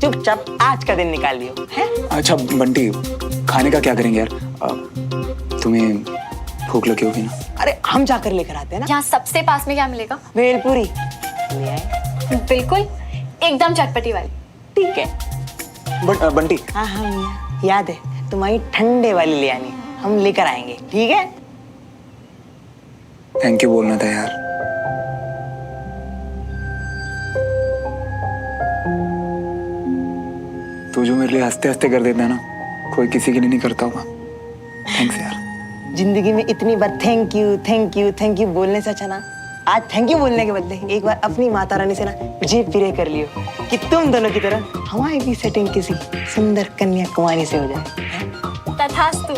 चुपचाप आज का दिन निकाल लियो है। अच्छा बंटी, खाने का क्या करेंगे यार? तुम्हें भूख लगी होगी ना? अरे हम जाकर लेकर आते हैं ना। यहाँ सबसे पास में क्या मिलेगा? भेलपुरी ले आए। बिल्कुल, एकदम चटपटी वाली। ठीक है। बंटी। हाँ हाँ मियाँ, याद है तुम्हारी ठंडे वाली ले आनी, हम लेकर आएंगे। ठीक है। थैंक यू बोलना था यार। तू जो मेरे लिए हंसते हंसते कर देता है ना, कोई किसी के लिए नहीं करता होगा। थैंक्स यार। जिंदगी में इतनी बार thank you thank you thank you बोलने से अच्छा ना, आज थैंक यू बोलने के बदले एक बार अपनी माता रानी से ना जी प्रे कर लियो कि तुम दोनों की तरह हमारी भी सेटिंग किसी सुंदर कन्या कुमारी से हो जाए। तथास्तु।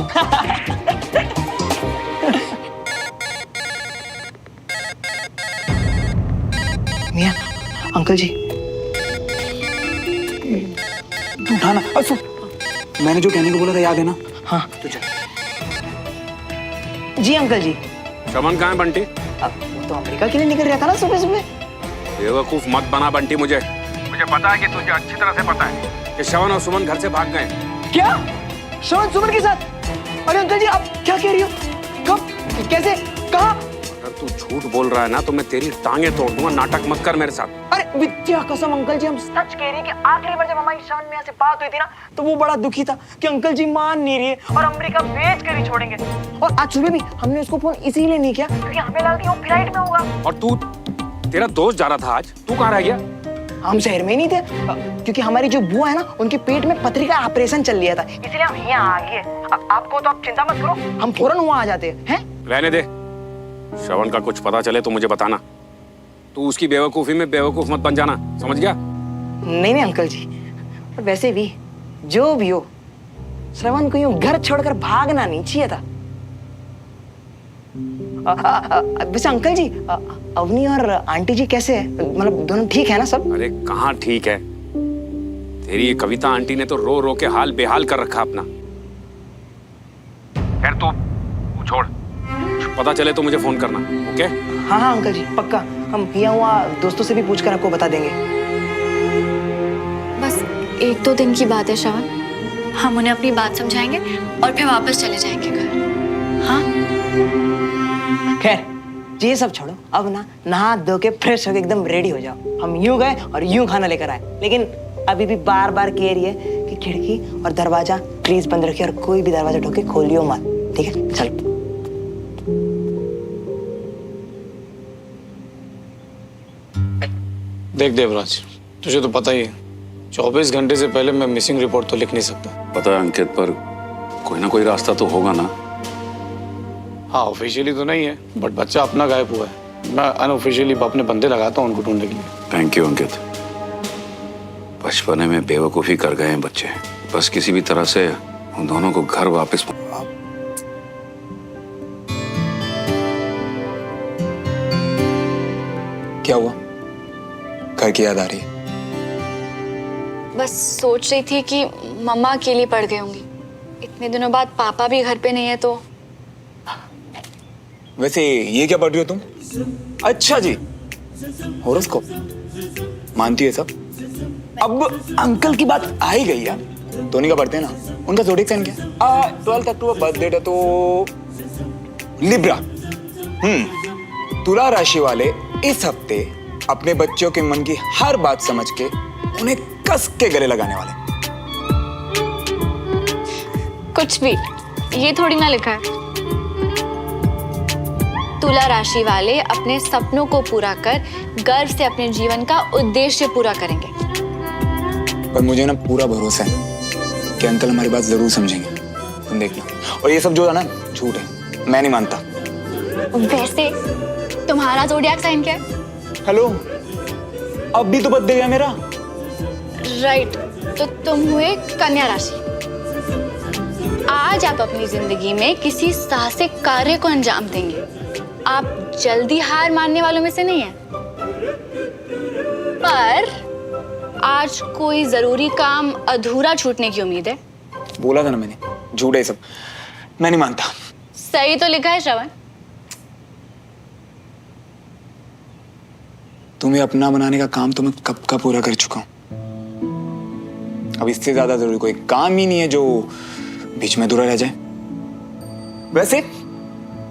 मियाँ, अंकल जी। तू उठाना। सुन, मैंने जो कहने को बोला था याद है ना? हाँ तू चल। जी अंकल जी। श्रवण कहाँ है बंटी? अब वो तो अमेरिका के लिए निकल रहा था ना सुबह सुबह। बेवकूफ मत बना बंटी। मुझे पता है कि तुझे अच्छी तरह से पता है कि श्रवण और सुमन घर से भाग गए। क्या? श्रवण सुमन के साथ? अरे अंकल जी आप क्या कह रही हो? कब? कैसे? कहाँ? अगर तू झूठ बोल रहा है ना तो मैं तेरी टांगे तोड़ दूंगा। नाटक मत कर मेरे साथ। अरे विद्या कसम अंकल जी, हम सच कह रहे हैं कि आखिरी बार जब हमारी श्रवण मियाँ से बात हुई थी ना, तो वो बड़ा दुखी था कि अंकल जी मान नहीं रही है और अमेरिका भेज कर ही छोड़ेंगे। और आज सुबह भी हमने उसको फोन इसीलिए नहीं किया क्योंकि हमें लगा कि वो फ्लाइट में होगा। और तू, तेरा दोस्त जा रहा था आज, तू कहाँ रह गया? हम शहर में ही नहीं थे क्योंकि हमारी जो बुआ है ना, उनके पेट में पथरी का ऑपरेशन चल लिया था, इसलिए हम यहाँ आ गए। आपको तो आप चिंता मत करो, हम फौरन वहाँ आ जाते हैं। रहने दे। श्रवण का कुछ पता चले तो मुझे बताना। तू उसकी बेवकूफी में बेवकूफ मत बन जाना, समझ गया? नहीं नहीं अंकल जी, और वैसे भी जो भी हो, श्रवण को यूं घर छोड़कर भागना नहीं चाहिए था। वैसे अंकल जी, अवनी और आंटी जी कैसे है? मतलब दोनों ठीक है ना सब? अरे कहाँ ठीक है। तेरी ये कविता आंटी ने तो रो रो के हाल बेहाल कर रखा अपना। खैर तू छोड़, पता चले तो मुझे फोन करना। ओके? हाँ हाँ अंकल जी पक्का, हम यहाँ वहाँ दोस्तों से भी पूछकर आपको बता देंगे। बस 1-2 दिन की बात है श्रवण, हम उन्हें अपनी बात समझाएंगे और फिर वापस चले जाएंगे घर। हाँ? खैर ये सब छोड़ो, अब ना नहा धो के फ्रेश होके एकदम रेडी हो जाओ। हम यूं गए और यूं खाना लेकर आए, लेकिन अभी भी बार बार कह रही है कि खिड़की और दरवाजा प्लीज बंद रखिए और कोई भी दरवाजा ठोके खोलियो मत। ठीक है चलो। देख देवराज, तुझे तो पता ही है 24 घंटे से पहले मैं मिसिंग रिपोर्ट तो लिख नहीं सकता। पता है अंकित, पर कोई ना कोई रास्ता तो होगा ना। हाँ ऑफिशियली तो नहीं है, बट बच्चा अपना गायब हुआ है। मैं अनऑफिशियली अपने बंदे लगाता हूँ उनको ढूंढने के लिए। थैंक यू अंकित। बचपने में बेवकूफी कर गए हैं बच्चे, बस किसी भी तरह से उन दोनों को घर वापस। क्या हुआ? घर की याद आ रही है? बस सोच रही थी कि मम्मा अकेली पड़ गई होंगी। इतने दिनों बाद पापा भी घर पे नहीं है तो। वैसे ये क्या पढ़ रही हो तुम? अच्छा जी, हॉरोस्कोप मानती है सब? अब अंकल की बात आ ही गई यार, धोनी का पढ़ते हैं ना, उनका ज़ोडिएक साइन क्या? 12 अक्टूबर बर्थ डेट है तो लिब्रा। तुला राशि वाले इस हफ्ते अपने बच्चों के मन की हर बात समझ के उन्हें कस के गले लगाने वाले। कुछ भी, ये थोड़ी ना लिखा है। तुला राशि वाले अपने सपनों को पूरा कर गर्व से अपने जीवन का उद्देश्य पूरा करेंगे। पर मुझे ना पूरा भरोसा है कि अंकल हमारी बात जरूर समझेंगे, तुम देखना। और ये सब जो है ना झूठ है, मैं नहीं मानता। वैसे तुम्हारा ज़ोडिएक साइन क्या है? हेलो, अब भी तो बदल गया मेरा। राइट, तो तुम हुए कन्या राशि। आज आप अपनी जिंदगी में किसी साहसिक कार्य को अंजाम देंगे। आप जल्दी हार मानने वालों में से नहीं हैं। पर आज कोई जरूरी काम अधूरा छूटने की उम्मीद है। बोला था ना मैंने, झूठ है सब, मैं नहीं मानता। सही तो लिखा है श्रवण। तुम्हें अपना बनाने का काम तो मैं कब का पूरा कर चुका हूं। अब इससे ज्यादा जरूरी कोई काम ही नहीं है जो बीच में अधूरा रह जाए। वैसे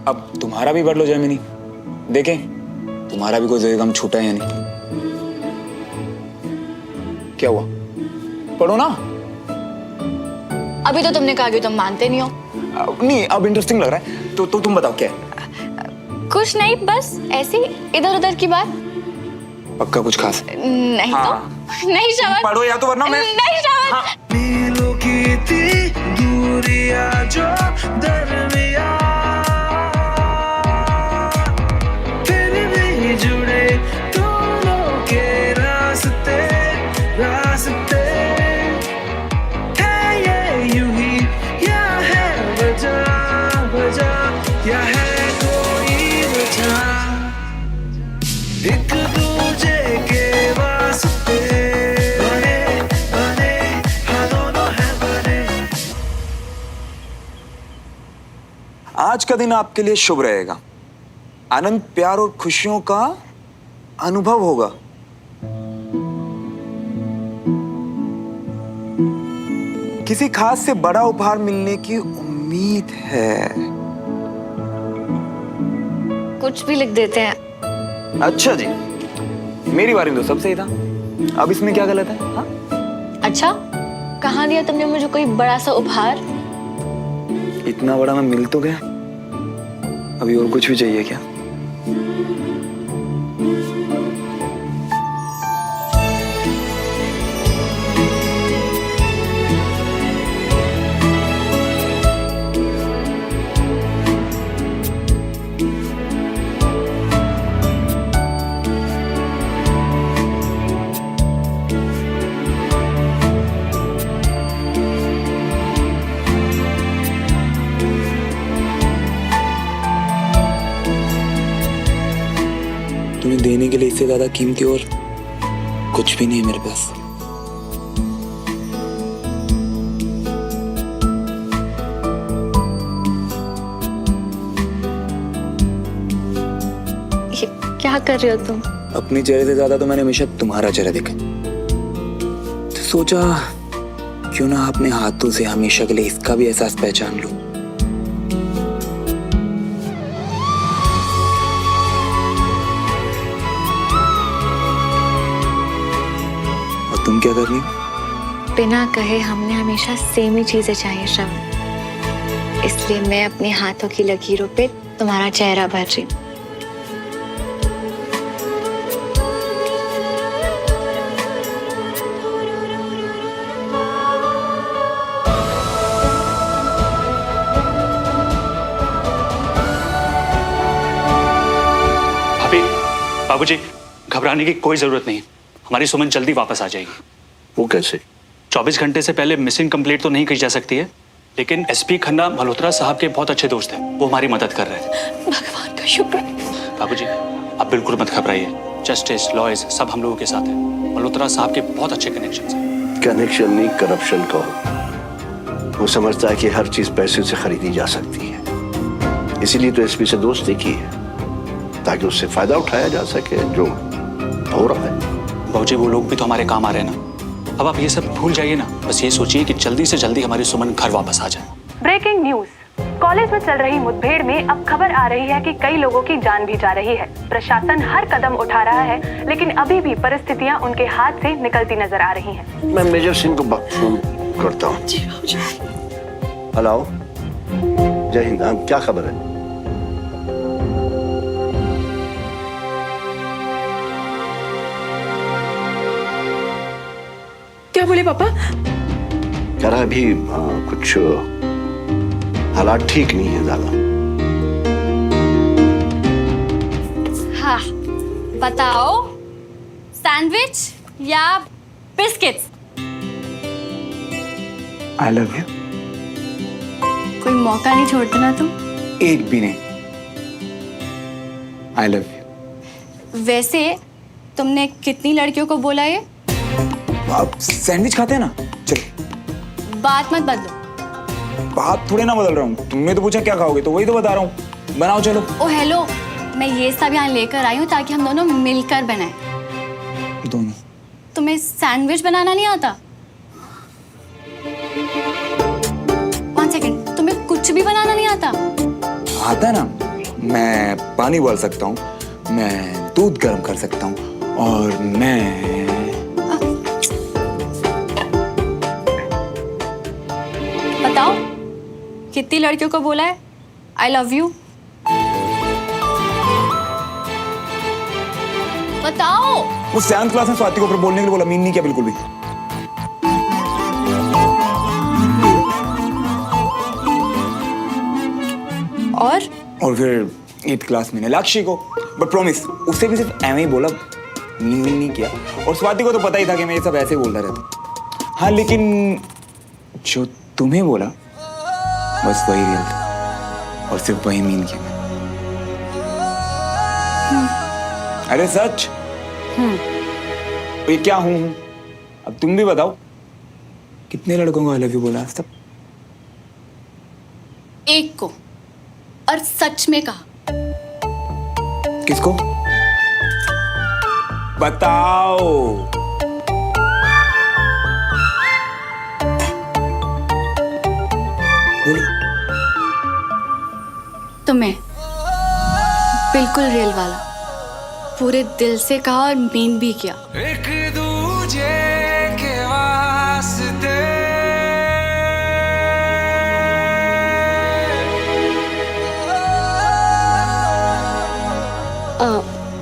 अब तुम्हारा भी पढ़ लो जैमिनी, देखें तुम्हारा भी कोई जरूरी काम छूटा है या नहीं। क्या हुआ, पढ़ो ना। अभी तो तुमने कहा कि तुम मानते नहीं हो। नहीं अब इंटरेस्टिंग लग रहा है तो तुम बताओ क्या है। कुछ नहीं, बस ऐसी इधर उधर की बात। पक्का कुछ खास? नहीं हाँ। तो नहीं श्रवण, पढ़ो या तो वरना मैं नहीं श्रवण। हाँ। मीलों की थी दूरियां जो दरमिया, फिर भी जुड़े दोनों के रास्ते रास्ते। है ये यूं ही या है वजह वजह या है कोई वजह, एक दूजे के वास्ते बने बने हाँ दोनों है बने। आज का दिन आपके लिए शुभ रहेगा, आनंद प्यार और खुशियों का अनुभव होगा। किसी खास से बड़ा उपहार मिलने की उम्मीद है। कुछ भी लिख देते हैं। अच्छा जी, मेरी बारी में तो सब सही था, अब इसमें क्या गलत है? हाँ? अच्छा, कहाँ दिया तुमने मुझे कोई बड़ा सा उपहार? इतना बड़ा मैं मिल तो गया, अभी और कुछ भी चाहिए क्या? तुम्हें देने के लिए इससे ज्यादा कीमती और कुछ भी नहीं है मेरे पास। ये क्या कर रहे हो तुम? अपने चेहरे से ज्यादा तो मैंने हमेशा तुम्हारा चेहरा देखा, तो सोचा क्यों ना अपने हाथों से हमेशा के लिए इसका भी एहसास पहचान लूं। और तुम क्या कर रही हो? बिना कहे हमने हमेशा सेम ही चीजें चाहिए श्रवण, इसलिए मैं अपने हाथों की लकीरों पे तुम्हारा चेहरा भर रही हूँ। बाबूजी, घबराने की कोई जरूरत नहीं, हमारी सुमन जल्दी वापस आ जाएगी। वो कैसे? 24 घंटे से पहले मिसिंग कंप्लेंट तो नहीं की जा सकती है, लेकिन एसपी खन्ना मल्होत्रा साहब के बहुत अच्छे दोस्त हैं, वो हमारी मदद कर रहे हैं। भगवान का शुक्र। बाबूजी, आप बिल्कुल मत घबराइए, जस्टिस लॉयर्स सब हम लोगों के साथ हैं। मल्होत्रा साहब के बहुत अच्छे कनेक्शन हैं। कनेक्शन नहीं, करप्शन कहो। वो समझता है कि हर चीज पैसे से खरीदी जा सकती है, इसीलिए तो एसपी से दोस्ती की है, ताकि उससे फायदा उठाया जा सके, जो हो रहा है। बाबूजी, वो लोग भी तो हमारे काम आ रहे हैं ना। अब आप ये सब भूल जाइए ना, बस ये सोचिए कि जल्दी से जल्दी हमारी सुमन घर वापस आ जाए। ब्रेकिंग न्यूज, कॉलेज में चल रही मुठभेड़ में अब खबर आ रही है कि कई लोगों की जान भी जा रही है। प्रशासन हर कदम उठा रहा है, लेकिन अभी भी परिस्थितियां उनके हाथ से निकलती नजर आ रही हैं। मैं मेजर सिंह को फोन करता हूँ। हेलो, जय हिंद। हाँ, क्या खबर है? क्या बोले पापा? कह रहा है अभी कुछ हालात ठीक नहीं है ज्यादा। हाँ, बताओ, सैंडविच या बिस्किट्स? I love you. कोई मौका नहीं छोड़ते ना तुम? एक भी नहीं। I love you. वैसे तुमने कितनी लड़कियों को बोला ये? आप सैंडविच खाते हैं ना? चलो बात मत बदलो। बात थोड़ी ना बदल रहा हूँ, तुमने तो पूछा क्या खाओगे तो वही तो बता रहा हूँ। बनाओ चलो। ओ हेलो, मैं ये सब यहाँ लेकर आई हूँ ताकि हम दोनों मिलकर बनाएं। दोनों? तुम्हें सैंडविच बनाना नहीं आता? कुछ भी बनाना नहीं आता? आता है ना, मैं पानी उबाल सकता हूँ, मैं दूध गर्म कर सकता हूँ, और मैं बताओ, कितनी लड़कियों को बोला है आई लव यू? बताओ। वो 7th क्लास में स्वाति को ऊपर बोलने के लिए बोला, मीन नहीं किया बिल्कुल भी। और फिर 8th क्लास में नीलाक्षी को, बट प्रॉमिस उससे भी सिर्फ ऐਵੇਂ ही बोला, मीन नहीं किया। और स्वाति को तो पता ही था कि मैं ये सब ऐसे ही बोलता रहता। हाँ, लेकिन जो तुम्हें बोला बस वही रियल था, और सिर्फ वही मीन किया। अरे सच। ये क्या हूँ? अब तुम भी बताओ, कितने लड़कों को आई लव यू बोला आज तक? एक को, और सच में कहा। किसको? बताओ। बोलो। तुम्हें, बिल्कुल रियल वाला, पूरे दिल से कहा और मीन भी किया। एक दूजे के वास्ते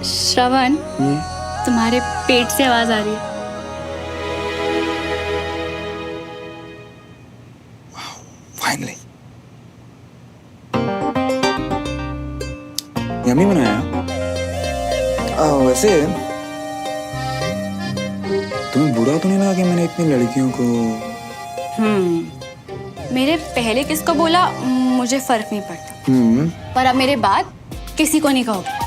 श्रवण, तुम्हारे पेट से आवाज आ रही है। फाइनली यम्मी बनाया। वैसे तुम्हें बुरा तो नहीं लगा कि मैंने इतनी लड़कियों को? मेरे पहले किसको बोला मुझे फर्क नहीं पड़ता, पर अब मेरे बाद किसी को नहीं कहोगे।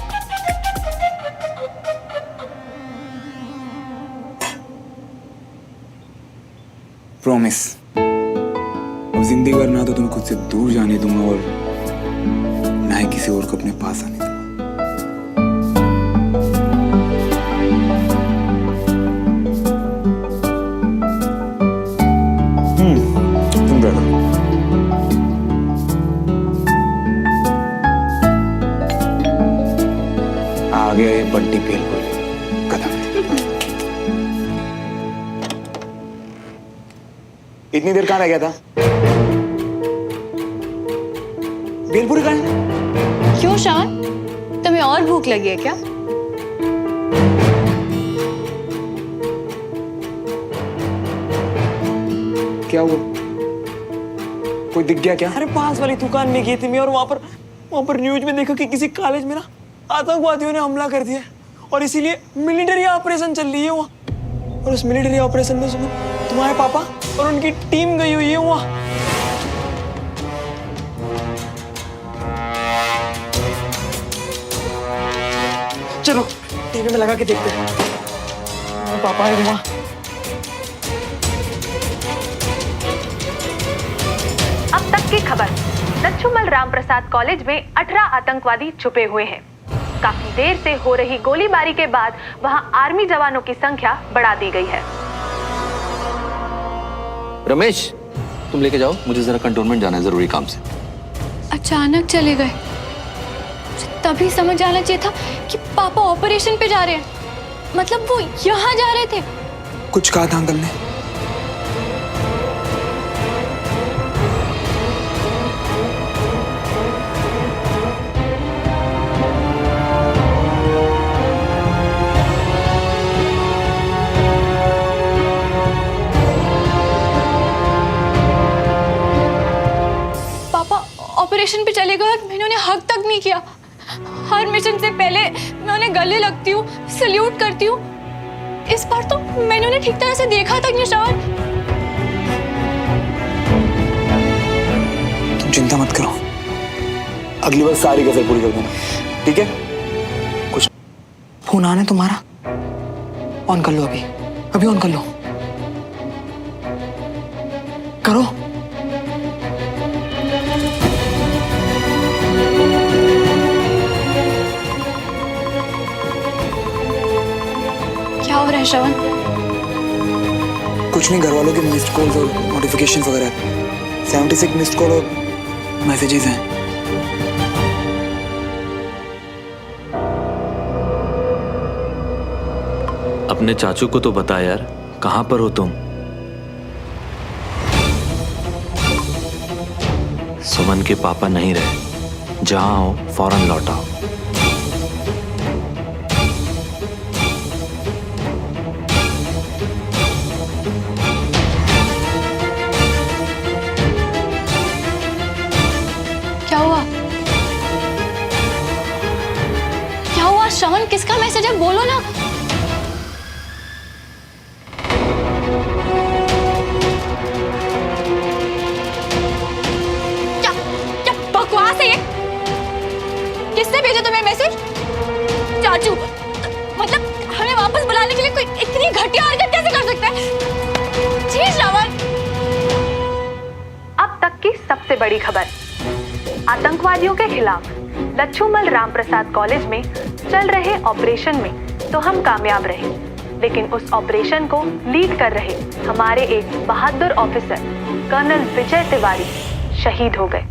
प्रॉमिस, अब जिंदगी भर ना तो तुम्हें खुद से दूर जाने दूंगा, और ना ही किसी और को अपने पास आने दूंगा। तुम बैठो। आगे बंटी फेल बोले कदम। इतनी देर कहाँ रह गया था? भेलपुरी कहाँ है? क्यों शान, तुम्हें और भूख लगी है क्या? क्या हुआ? कोई दिख गया क्या? अरे पास वाली दुकान में गई थी मैं, और वहां पर न्यूज में देखा कि किसी कॉलेज में ना आतंकवादियों ने हमला कर दिया, और इसीलिए मिलिट्री ऑपरेशन चल रही है वहाँ। और उस मिलिट्री ऑपरेशन में तुम्हारे पापा और उनकी टीम गई हुई है वहाँ। चलो टीवी में लगा के देखते हैं। तुम्हारे पापा है वहाँ। अब तक की खबर, लच्छूमल रामप्रसाद कॉलेज में 18 आतंकवादी छुपे हुए हैं। काफी देर से हो रही गोलीबारी के बाद वहां आर्मी जवानों की संख्या बढ़ा दी गई है। रमेश, तुम लेके जाओ, मुझे जरा कंटोनमेंट जाना है जरूरी काम से। अचानक चले गए, मुझे तभी समझ आना चाहिए था कि पापा ऑपरेशन पे जा रहे हैं। मतलब वो यहाँ जा रहे थे। कुछ कहा था अंकल ने? ऑपरेशन पे चले गए और मैंने उन्हें हक तक नहीं किया। हर मिशन से पहले मैं उन्हें गले लगती हूँ, सल्यूट करती हूँ। इस बार तो मैंने उन्हें ठीक तरह से देखा तक नहीं। श्रवण, तुम चिंता मत करो, अगली बार सारी कसर पूरी कर देना, ठीक है? कुछ फोन आना है तुम्हारा, ऑन कर लो। अभी ऑन कर लो। करो। क्या हो रहा है श्रवण? कुछ नहीं, घर वालों के मिस्ड कॉल्स और नोटिफिकेशन वगैरह। 76 मिस्ड कॉल और मैसेजेस हैं। अपने चाचू को तो बता यार, कहाँ पर हो तुम? सुमन के पापा नहीं रहे, जहां हो फौरन लौट आओ। क्या हुआ? क्या हुआ श्रवण? किसका मैसेज है? बोलो ना। क्या क्या बकवास है ये? किसने भेजा तुम्हें मैसेज? चाचू, मतलब हमें वापस बुलाने के लिए कोई इतनी घटिया हरकत कैसे कर सकता है? जी श्रवण। अब तक की सबसे बड़ी खबर, आतंकवादियों के खिलाफ लच्छूमल रामप्रसाद कॉलेज में चल रहे ऑपरेशन में तो हम कामयाब रहे, लेकिन उस ऑपरेशन को लीड कर रहे हमारे एक बहादुर ऑफिसर कर्नल विजय तिवारी शहीद हो गए।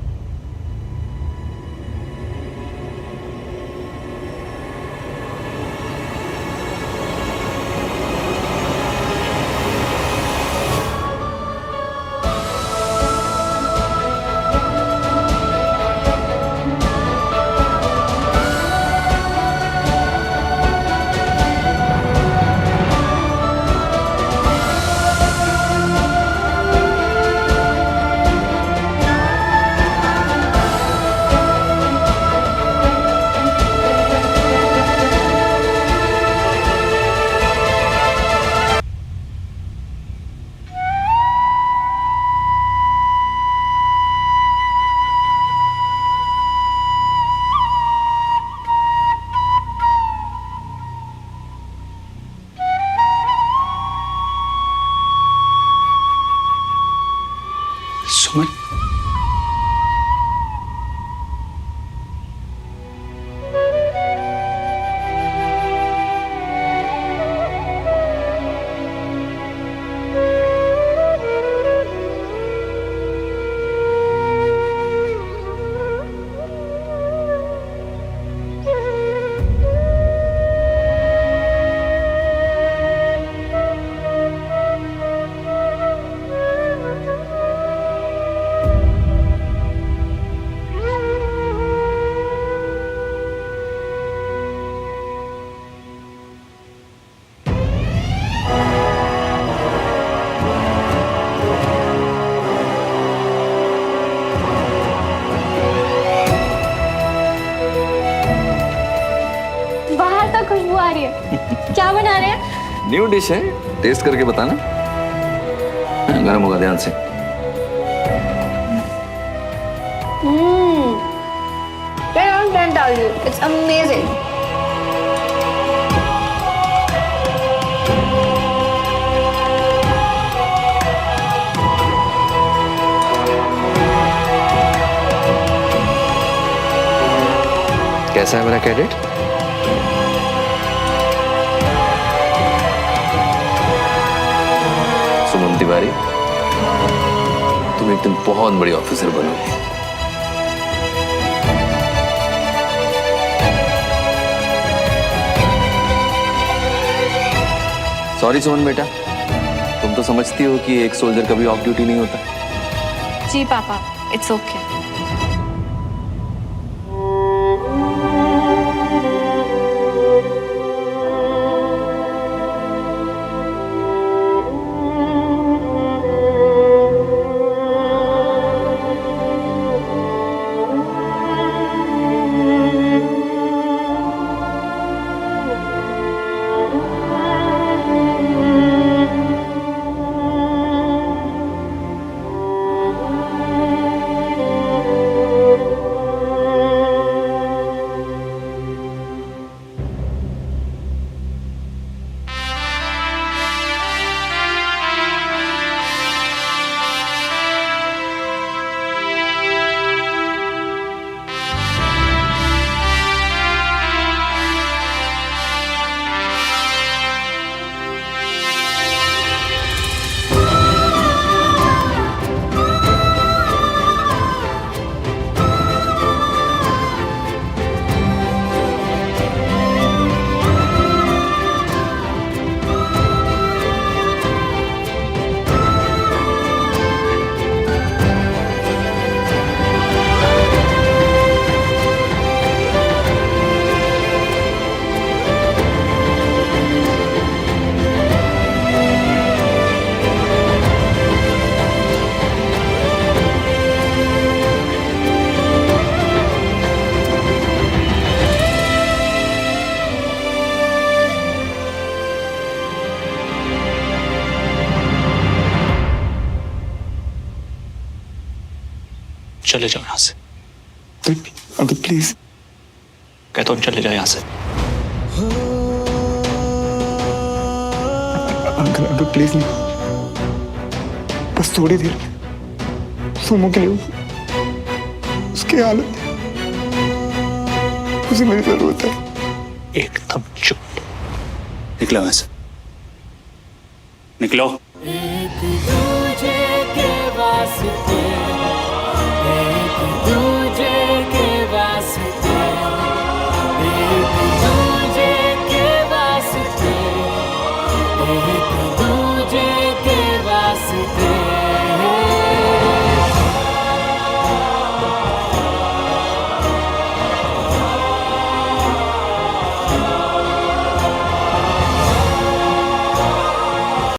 सुमन, बाहर तक खुशबू आ रही है। क्या बना रहे हैं? न्यू डिश है, टेस्ट करके बताना। गर्म होगा, ध्यान से। It's amazing. कैसा है मेरा कैडेट? सुमन तिवारी, तुम एक दिन बहुत बड़ी ऑफिसर बनोगी। सॉरी सुमन बेटा, तुम तो समझती हो कि एक सोल्जर कभी ऑफ ड्यूटी नहीं होता। जी पापा, इट्स ओके। चले जाओ यहाँ से। Uncle please. कहता हूँ चले जाओ यहाँ से। अंकल अंकल प्लीज नहीं, बस थोड़ी देर सुमो के लिए उसकी हालत उसे मेरी जरूरत है। एकदम चुप। निकलो यहाँ से, निकलो।